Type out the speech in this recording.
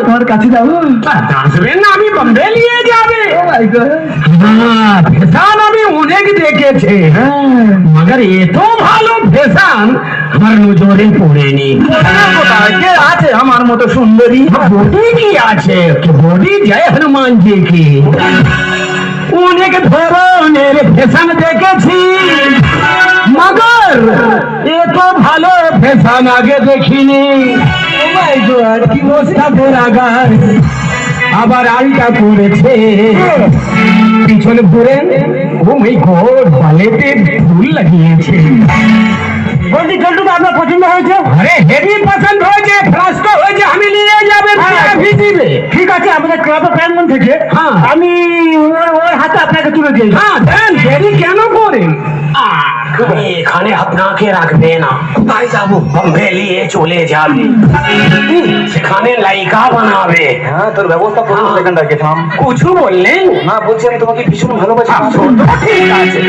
তোমার কাছে যাবো। আসবেন না, আমি বম্বে নিয়ে যাবে। ফ্যাশন আমি অনেক দেখেছি, মগর এত ভালো ফ্যাশন আমার নজরে পড়েনি। কে আছে আমার মতো সুন্দরী? বডি কি আছে? বডি জয় হনুমানজি কি। অনেক ধরনের ফ্যাশন দেখেছি, মগর এত ভালো ফ্যাশন আগে দেখিনি। কি মোস্তাফের আগার আবার আলটা করেছে, পিছনে ঘুরে ঘুমাই ঘোর বালেতে ফুল লাগিয়েছে। বলছি চন্টু আপনার পছন্দ হয়েছে? আরে হেভি পছন্দ হয়েছে, ফ্লাস্ক হয়েছে, আমি নিয়ে যাবেন ভিজিবে। ঠিক আছে, আমাদের ক্লাব প্রাঙ্গণ থেকে হ্যাঁ। আমি ওর হাতে আপনাকে তুলে দিই। হ্যাঁ দেন, দেরি কেন করেন? এখানে আপনাকে রাখবে না, তাই যাবো বম্বে নিয়ে চলে যাবে, সেখানে লাইকা বানাবে। হ্যাঁ, তোর ব্যবস্থা করবো সেখানটাকে থাম। কিছু বললেন না, বলছি আমি তোমাকে ভীষণ ভালোবাসি। ঠিক আছে।